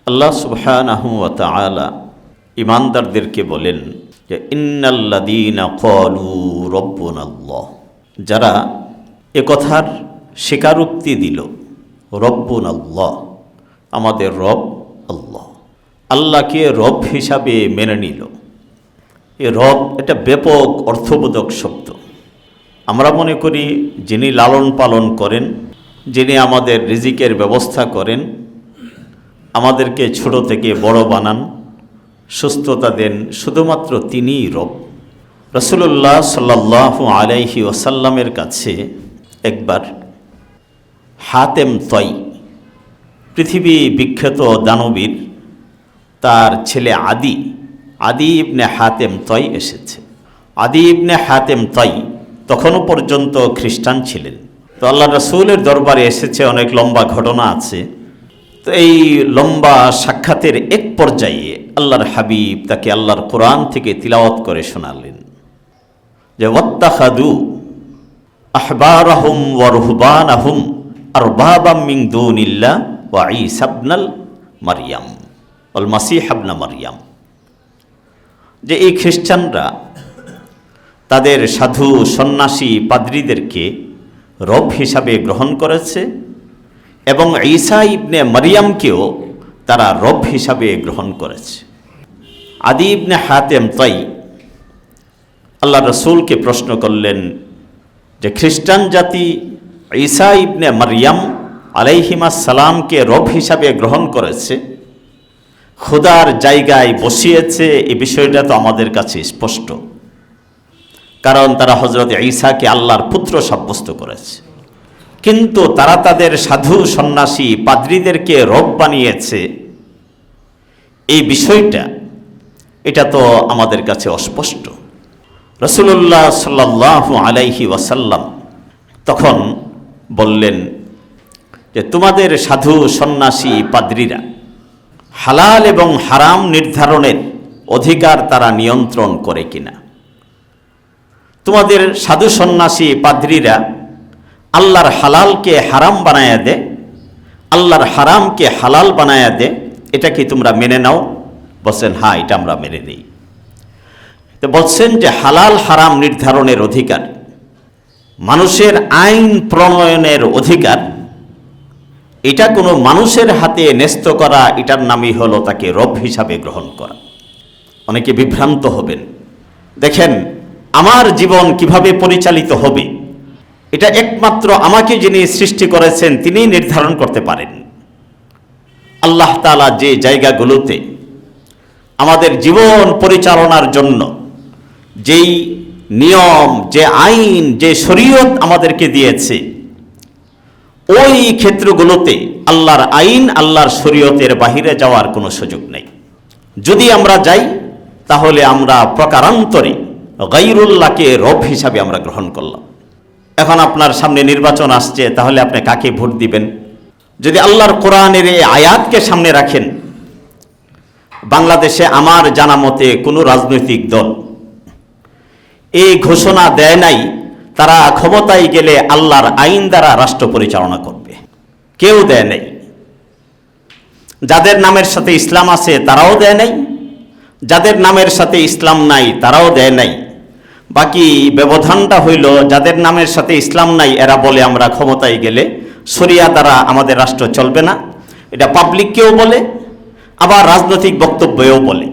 আল্লাহ সুবহানাহু ওয়া তাআলা ঈমানদারদেরকে বলেন যে ইন্নাল্লাযীনা ক্বালু রাব্বুনাল্লাহ, যারা একথার স্বীকারোক্তি দিল, রব্বুনাল্লাহ, আমাদের রব আল্লাহ, আল্লাহকে রব হিসাবে মেনে নিল। এ রব এটা ব্যাপক অর্থবোধক শব্দ। আমরা মনে করি যিনি লালন পালন করেন, যিনি আমাদের রিজিকের ব্যবস্থা করেন, আমাদেরকে ছোট থেকে বড় বানান, সুস্থতা দেন, শুধুমাত্র তিনিই রব। রাসূলুল্লাহ সাল্লাল্লাহু আলাইহি ওয়াসাল্লামের কাছে একবার হাতেম তই, পৃথিবী বিখ্যাত দানবীর, তার ছেলে আদি ইবনে হাতেম তই এসেছে। আদি ইবনে হাতেম তই তখনও পর্যন্ত খ্রিস্টান ছিলেন। তো আল্লাহ রাসূলের দরবারে এসেছে, অনেক লম্বা ঘটনা আছে। তো এই লম্বা সাক্ষাতের এক পর্যায়ে আল্লাহর হাবিব তাকে আল্লাহর কোরআন থেকে তিলাওয়াত করে শোনালেন যে ওয়াত্তাখাযু আহবারাহুম ওয়া রুহবানাহুম আরবাবাম মিন দুনিল্লাহ ওয়া ঈসা ইবনাল মারইয়াম ওয়াল মাসীহ ইবনা মারইয়াম, যে এই খ্রিস্টানরা তাদের সাধু সন্ন্যাসী পাদ্রীদেরকে রব হিসাবে গ্রহণ করেছে এবং ঈসা ইবনে মারইয়ামকেও তারা রব হিসাবে গ্রহণ করেছে। আদি ইবনে হাতেম তই আল্লাহ রসুলকে প্রশ্ন করলেন যে খ্রিস্টান জাতি ঈসা ইবনে মারইয়াম আলাইহিমাস সালামকে রব হিসাবে গ্রহণ করেছে, খোদার জায়গায় বসিয়েছে, এই বিষয়টা তো আমাদের কাছে স্পষ্ট, কারণ তারা হযরত ঈসাকে আল্লাহর পুত্র সাব্যস্ত করেছে। কিন্তু তারা তাদের সাধু সন্ন্যাসী পাদ্রীদেরকে রব বানিয়েছে, এই বিষয়টা এটা তো আমাদের কাছে অস্পষ্ট। রাসূলুল্লাহ সাল্লাল্লাহু আলাইহি ওয়াসাল্লাম তখন বললেন যে তোমাদের সাধু সন্ন্যাসী পাদ্রীরা হালাল এবং হারাম নির্ধারণের অধিকার তারা নিয়ন্ত্রণ করে কিনা। তোমাদের সাধু সন্ন্যাসী পাদ্রীরা আল্লাহর হালালকে হারাম বানায়া দে, আল্লাহর হারামকে হালাল বানায়া দে, এটা কি তোমরা মেনে নাও? বলছেন হ্যাঁ, এটা আমরা মেনে নিই। তো বলছেন যে হালাল হারাম নির্ধারণের অধিকার, মানুষের আইন প্রণয়নের অধিকার, এটা কোনো মানুষের হাতে ন্যস্ত করা, এটার নামই হলো তাকে রব হিসাবে গ্রহণ করা। অনেকে বিভ্রান্ত হবেন। দেখেন, আমার জীবন কিভাবে পরিচালিত হবে এটা একমাত্র আমাকে যিনি সৃষ্টি করেছেন তিনি নির্ধারণ করতে পারেন। আল্লাহ তাআলা যে জায়গাগুলোতে আমাদের জীবন পরিচালনার জন্য যেই নিয়ম, যে আইন, যে শরীয়ত আমাদেরকে দিয়েছে, ওই ক্ষেত্রগুলোতে আল্লাহর আইন, আল্লাহর শরীয়তের বাহিরে যাওয়ার কোনো সুযোগ নেই। যদি আমরা যাই তাহলে আমরা প্রকারান্তরে গায়রুল্লাহকে রব হিসাবে আমরা গ্রহণ করলাম। এখন আপনার সামনে নির্বাচন আসছে, তাহলে আপনি কাকে ভোট দিবেন? যদি আল্লাহর কোরআনের এই আয়াতকে সামনে রাখেন, বাংলাদেশে আমার জানা মতে কোনো রাজনৈতিক দল এই ঘোষণা দেয় নাই তারা ক্ষমতায় গেলে আল্লাহর আইন দ্বারা রাষ্ট্র পরিচালনা করবে। কেউ দেয় নাই। যাদের নামের সাথে ইসলাম আছে তারাও দেয় নাই, যাদের নামের সাথে ইসলাম নাই তারাও দেয় নাই। বাকি ব্যবধানটা হইল যাদের নামের সাথে ইসলাম নাই এরা বলে আমরা ক্ষমতায় গেলে শরিয়া দ্বারা আমাদের রাষ্ট্র চলবে না, এটা পাবলিককেও বলে, আবার রাজনৈতিক বক্তব্যেও বলে।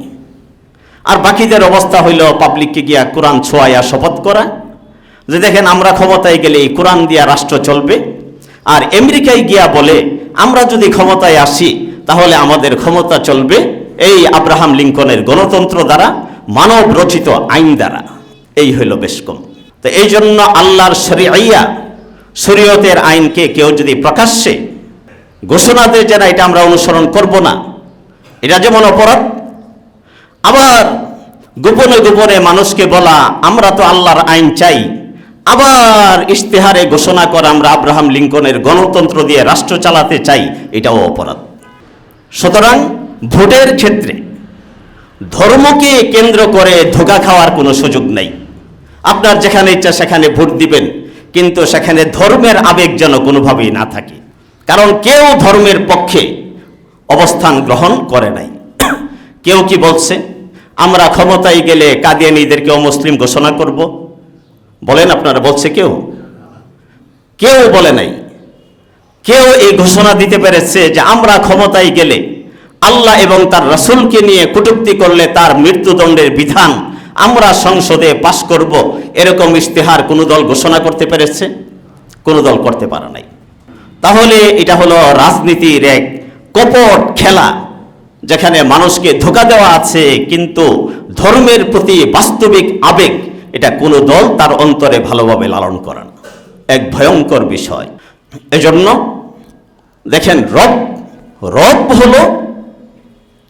আর বাকিদের অবস্থা হইল পাবলিককে গিয়া কোরআন ছোঁয়া শপথ করা যে দেখেন আমরা ক্ষমতায় গেলে এই কোরআন দিয়া রাষ্ট্র চলবে, আর আমেরিকায় গিয়া বলে আমরা যদি ক্ষমতায় আসি তাহলে আমাদের ক্ষমতা চলবে এই আব্রাহাম লিঙ্কনের গণতন্ত্র দ্বারা, মানব রচিত আইন দ্বারা। এই হইল বেশ কম। তো এই জন্য আল্লাহর শরিয়া, শরীয়তের আইনকে কেউ যদি প্রকাশ্যে ঘোষণা দেয় যে না এটা আমরা অনুসরণ করব না, এটা যেমন অপরাধ, আবার গোপনে গোপনে মানুষকে বলা আমরা তো আল্লাহর আইন চাই, আবার ইশতেহারে ঘোষণা করা আমরা আব্রাহাম লিঙ্কনের গণতন্ত্র দিয়ে রাষ্ট্র চালাতে চাই, এটাও অপরাধ। সুতরাং ভোটের ক্ষেত্রে ধর্মকে কেন্দ্র করে ধোঁকা খাওয়ার কোনো সুযোগ নেই। আপনার যেখানে ইচ্ছা সেখানে ভোট দিবেন, কিন্তু সেখানে ধর্মের আবেগ যেন কোনোভাবেই না থাকে। কারণ কেউ ধর্মের পক্ষে অবস্থান গ্রহণ করে নাই। কেউ কি বলছে আমরা ক্ষমতায় গেলে কাদিয়ানীদেরকে অমুসলিম ঘোষণা করব? বলেন আপনারা, বলছে কেউ? কেউ বলে নাই। কেউ এই ঘোষণা দিতে পেরেছে যে আমরা ক্ষমতায় গেলে আল্লাহ এবং তার রাসূলকে নিয়ে কটূক্তি করলে তার মৃত্যুদণ্ডের বিধান আমরা সংসদে পাশ করব, এরকম ইশতেহার কোন দল ঘোষণা করতে পেরেছে? কোন দল করতে পারে নাই। তাহলে এটা হলো রাজনীতির এক কপট খেলা, যেখানে মানুষকে ধোঁকা দেওয়া আছে, কিন্তু ধর্মের প্রতি বাস্তবিক আবেগ এটা কোনো দল তার অন্তরে ভালোভাবে লালন করে না। এক ভয়ঙ্কর বিষয়। এজন্য দেখেন, রব হলো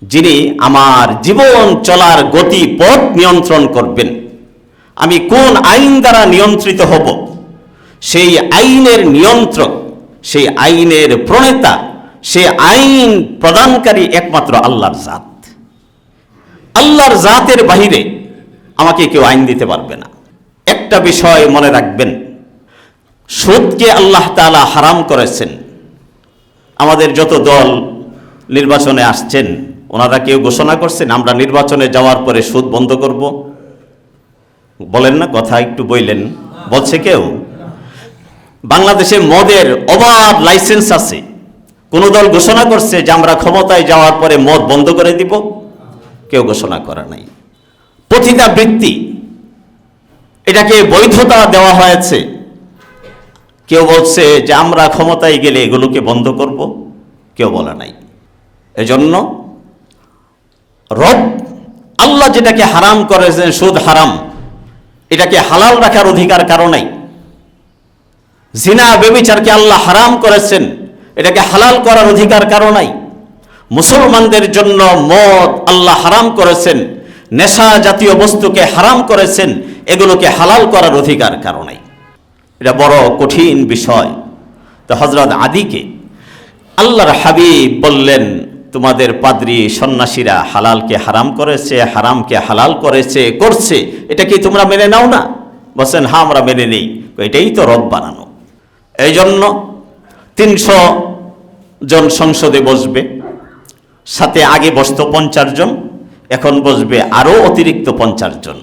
যিনি আমার জীবন চলার গতি পথ নিয়ন্ত্রণ করবেন। আমি কোন আইন দ্বারা নিয়ন্ত্রিত হব, সেই আইনের নিয়ন্ত্রক, সেই আইনের প্রণেতা, সেই আইন প্রদানকারী একমাত্র আল্লাহর জাত। আল্লাহর জাতের বাহিরে আমাকে কেউ আইন দিতে পারবে না। একটা বিষয় মনে রাখবেন, সুদকে আল্লাহ তাআলা হারাম করেছেন। আমাদের যত দল নির্বাচনে আসছেন, ওনারা কেউ ঘোষণা করছেন আমরা নির্বাচনে যাওয়ার পরে সুদ বন্ধ করব? বলেন না, কথা একটু বললেন, বলছে কেউ? বাংলাদেশে মদের অবাধ লাইসেন্স আছে, কোন দল ঘোষণা করছে যে আমরা ক্ষমতায় যাওয়ার পরে মদ বন্ধ করে দিব? কেউ ঘোষণা করে নাই। পতিতাবৃত্তি, এটাকে বৈধতা দেওয়া হয়েছে, কেউ বলছে যে আমরা ক্ষমতায় গেলে এগুলোকে বন্ধ করব? কেউ বলে নাই। এজন্য রব আল্লাহ যেটাকে হারাম করেছেন, সুদ হারাম, এটাকে হালাল রাখার অধিকার কারো নাই। জিনা ব্যভিচারকে আল্লাহ হারাম করেছেন, এটাকে হালাল করার অধিকার কারো নাই। মুসলমানদের জন্য মদ আল্লাহ হারাম করেছেন, নেশা জাতীয় বস্তুকে হারাম করেছেন, এগুলোকে হালাল করার অধিকার কারো নাই। এটা বড় কঠিন বিষয়। তো হযরত আদিকে আল্লাহর হাবিব বললেন, তোমাদের পাদ্রী সন্ন্যাসীরা হালালকে হারাম করেছে, হারামকে হালাল করছে, এটা কি তোমরা মেনে নাও না? বলছেন হ্যাঁ আমরা মেনে নেই। এটাই তো রব বানানো। এই জন্য 300 জন সংসদে বসবে, সাথে আগে বসতো 50 জন, এখন বসবে আরো অতিরিক্ত 50 জন।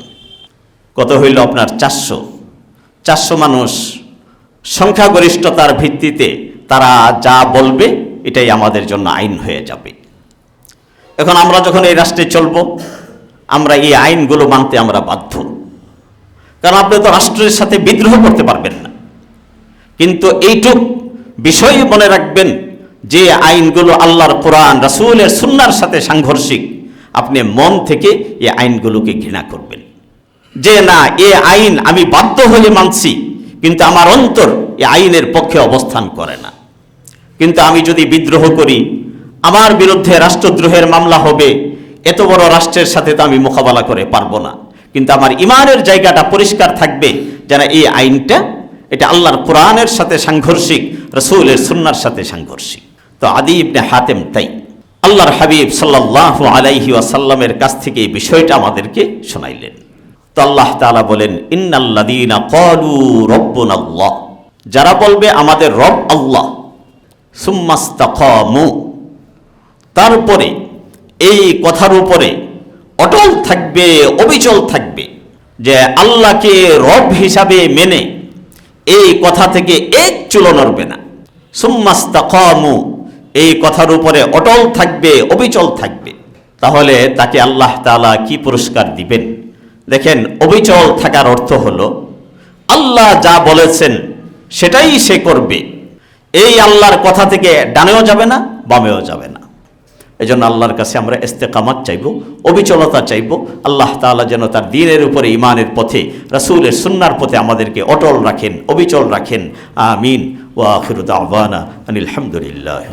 কত হইল আপনার? 400 মানুষ সংখ্যাগরিষ্ঠতার ভিত্তিতে তারা যা বলবে এটাই আমাদের জন্য আইন হয়ে যাবে। এখন আমরা যখন এই রাষ্ট্রে চলব, আমরা এই আইনগুলো মানতে আমরা বাধ্য, কারণ আপনি তো রাষ্ট্রের সাথে বিদ্রোহ করতে পারবেন না। কিন্তু এইটুক বিষয় মনে রাখবেন যে আইনগুলো আল্লাহর কোরআন রাসূলের সুন্নাহর সাথে সাংঘর্ষিক, আপনি মন থেকে এই আইনগুলোকে ঘৃণা করবেন। যে না, এ আইন আমি বাধ্য হয়ে মানছি, কিন্তু আমার অন্তর এই আইনের পক্ষে অবস্থান করে না। কিন্তু আমি যদি বিদ্রোহ করি, আমার বিরুদ্ধে রাষ্ট্রদ্রোহের মামলা হবে, এত বড় রাষ্ট্রের সাথে তো আমি মোকাবেলা করে পারবো না। কিন্তু আমার ইমানের জায়গাটা পরিষ্কার থাকবে, যেন এই আইনটা এটা আল্লাহর কোরআনের সাথে সাংঘর্ষিক, রাসূলের সুন্নাহর সাথে সাংঘর্ষিক। তো আদি ইবনে হাতেম তাই আল্লাহর হাবিব সাল্লাল্লাহু আলাইহি ওয়াসাল্লামের কাছ থেকে এই বিষয়টা আমাদেরকে শোনাইলেন। তো আল্লাহ তাআলা বলেন, ইন্নাল্লাযীনা ক্বালু রাব্বুনাল্লাহ, যারা বলবে আমাদের রব আল্লাহ, সুম্মাস্তাকামু, তারপরে এই কথার উপরে অটল থাকবে, অবিচল থাকবে, যে আল্লাহকে রব হিসাবে মেনে এই কথা থেকে এক চুলো নড়বে না। সুম্মাস্তাকামু, এই কথার উপরে অটল থাকবে, অবিচল থাকবে। তাহলে তাকে আল্লাহ তাআলা কি পুরস্কার দিবেন? দেখেন, অবিচল থাকার অর্থ হলো আল্লাহ যা বলেছেন সেটাই সে করবে। এই আল্লাহর কথা থেকে ডানেও যাবে না, বামেও যাবে না। এজন্য আল্লাহর কাছে আমরা ইস্তেকামাত চাইব, অবিচলতা চাইব। আল্লাহ তাআলা যেন তার দ্বীনের উপরে, ঈমানের পথে, রাসূলের সুন্নাহর পথে আমাদেরকে অটল রাখেন, অবিচল রাখেন। আমিন। ওয়া আখিরু দাওয়ানা আনিল হামদুলিল্লাহি।